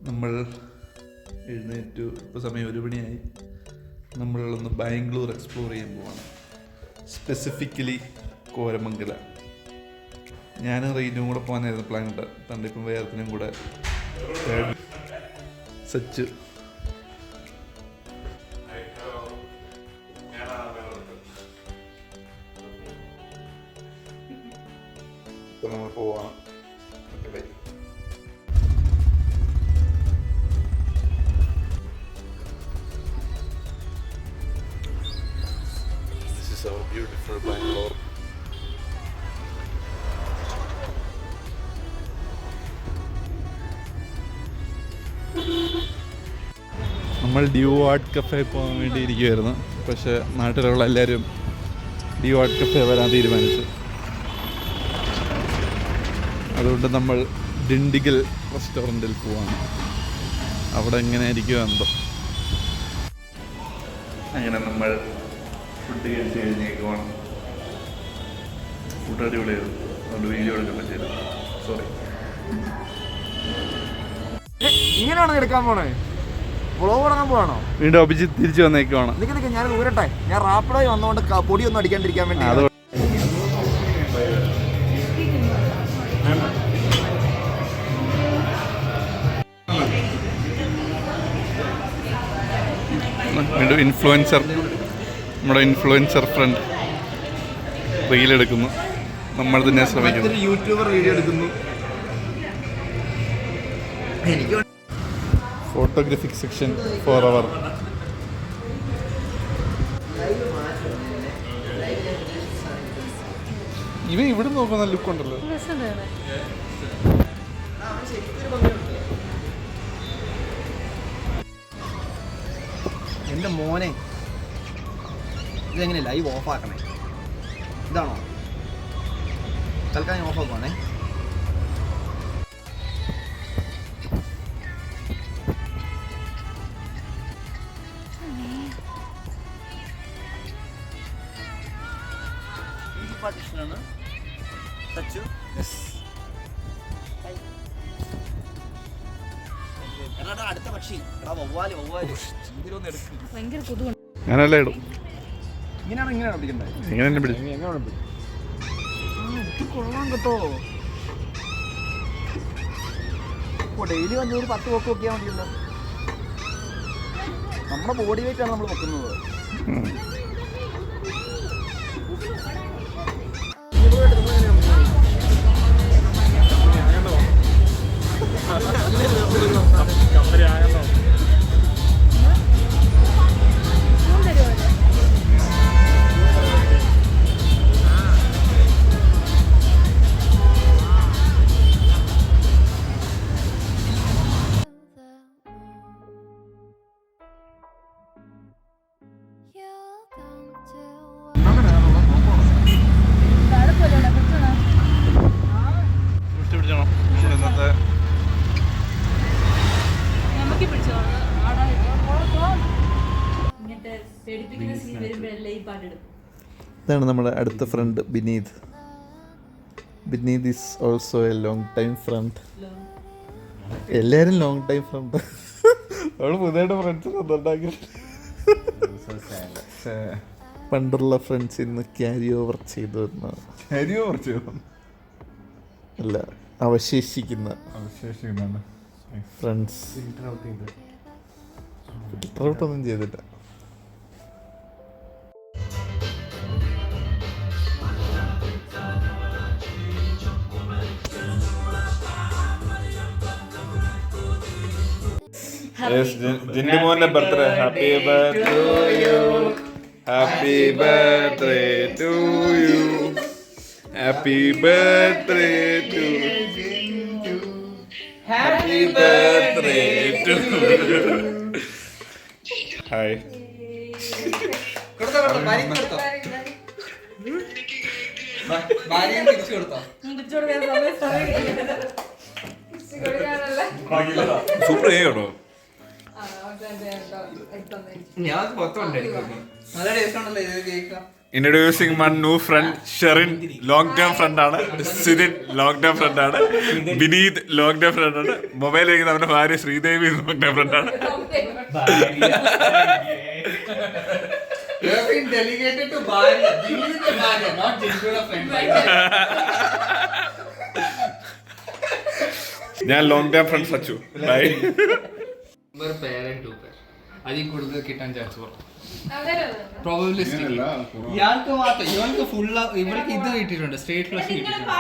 നമ്മൾ എഴുന്നേറ്റു. ഇപ്പോൾ സമയം 1 മണിയായി. നമ്മളൊന്ന് ബാംഗ്ലൂർ എക്സ്പ്ലോർ ചെയ്യാൻ പോവാണ്. സ്പെസിഫിക്കലി കോരമംഗല. ഞാനും റെയിനും കൂടെ പോകാനായിരുന്നു പ്ലാൻ ഇട്ട. തണ്ടിപ്പം വേറത്തിനും കൂടെ സച്ച് നമ്മൾ പോവാണ്. This is our beautiful Bangalore. നമ്മൾ ഡ്യൂ ആർട്ട് കഫേ പോകാൻ വേണ്ടി ഇരിക്കുമായിരുന്നു. പക്ഷേ നാട്ടിലുള്ള എല്ലാവരും ഡ്യൂ ആർട്ട് കഫേ വരാൻ തീരുമാനിച്ചു. അതുകൊണ്ട് നമ്മൾ ഡിണ്ടിഗൽ റെസ്റ്റോറൻറ്റിൽ പോവാണ്. അവിടെ എങ്ങനെ ആയിരിക്കും എന്തോ. അങ്ങനെ നമ്മൾ ഫുഡ് കഴിച്ച് കഴിഞ്ഞേക്കുവാണ്. ഫുഡ് അടിപൊളിയായിരുന്നു. അതുകൊണ്ട് വീഡിയോ എടുക്കാൻ പറ്റില്ല, സോറി. ഇങ്ങനെയാണോ എടുക്കാൻ പോണേ? വ്ളോഗ് തുടങ്ങാൻ പോവാണോ? വീണ്ടും അഭിജിത്ത് തിരിച്ചു വന്നേക്കുവാണ്. നിൽക്ക് ഞാൻ ഊരട്ടെ. ഞാൻ റാപ്പിഡോയിൽ വന്നുകൊണ്ട് പൊടിയൊന്നും അടിക്കാണ്ടിരിക്കാൻ വേണ്ടി. വീണ്ടും നമ്മുടെ ഇൻഫ്ലുവൻസർ ഫ്രണ്ട് റീലെടുക്കുന്നു. നമ്മൾ തന്നെ ശ്രമിക്കുന്നു. യൂട്യൂബർ വീഡിയോ എടുക്കുന്നു. ഫോട്ടോഗ്രാഫിക് സെക്ഷൻ ഫോർ അവർ. ഇവ ഇവിടെ നോക്കുന്ന ലുക്ക് ഉണ്ടല്ലോ. എൻ്റെ മോനെ, ഇതെങ്ങനെ ലൈവ് ഓഫ് ആക്കണേ? ഇതാണോ? തൽക്കാലം ഓഫ് ആക്കുവാണേ. അടുത്ത പക്ഷി ഞാനല്ല ഇടും. ഇങ്ങനെയാണ് പിടിക്കണ്ടേ? എങ്ങനെ പിടിച്ചു? കൊള്ളാൻ കേട്ടോ. ഡെയിലി വന്ന് ഒരു 10 പോക്ക് നോക്കിയാൽ മതിയല്ലോ. നമ്മുടെ ബോഡി വെയിറ്റ് ആണ് നമ്മൾ വെക്കുന്നത്. ഇതാണ് നമ്മുടെ അടുത്ത friend Bineeth. Bineeth is also a long time friend. എല്ലാവരും ലോങ് ടൈം ഫ്രണ്ട്. അവള് പുതിയതായിട്ട് ഫ്രണ്ട്സ് ഉണ്ടാക്കി. പണ്ടുള്ള ഫ്രണ്ട്സ് ഇന്ന് ക്യാരി ഓവർ ചെയ്തു അല്ല, അവശേഷിക്കുന്ന ഫ്രണ്ട്സ്. ഫിൽട്ടർ ഔട്ടൊന്നും ചെയ്തില്ല. ജിൻഡിമോന്റെ birthday. Happy birthday you. Happy birthday to you. Happy birthday to. Happy birthday to. Hi. Super ചെയ്യണോ? ഞാൻ മൊത്തം നല്ല ടേസ്റ്റ് ഉണ്ടല്ലോ ഇത് cake. Introducing my new friend Sherin, long term ഫ്രണ്ടാണ്. സിദിൻ ലോങ് ടേം ഫ്രണ്ടാണ്. വിനീത് ലോങ് ടേം ഫ്രണ്ടാണ്. മൊബൈലിലേക്ക് നമ്മുടെ ഭാര്യ ശ്രീദേവി ലോങ് ടേം ഫ്രണ്ടാണ്. ഞാൻ long term friend Sachu. Bye. അതിൽ കൂടുതൽ കിട്ടാൻ ചാൻസ് ഇയാൾക്ക് മാത്രം, ഇവൾക്ക് ഫുള്ള്, ഇവൾക്ക് ഇത് കിട്ടിയിട്ടുണ്ട്, സ്റ്റേറ്റ് ഫ്ലഷ് കിട്ടിയിട്ടുണ്ട്.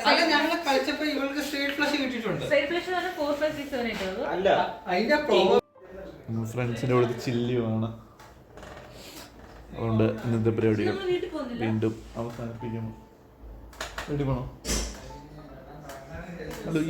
അല്ല, ഞങ്ങൾ കളിച്ചപ്പോ ഇവൾക്ക് സ്റ്റേറ്റ് ഫ്ലഷ് കിട്ടിയിട്ടുണ്ട്. അതിന്റെ ഫ്രണ്ട്സിൻ്റെ കൂടെ ചില്ലുമാണ്. അതുകൊണ്ട് ഇന്നത്തെ പരിപാടികൾ വീണ്ടും അവസാനിപ്പിക്കുന്നു. വീട്ടിൽ പോണോ? ഹലോ.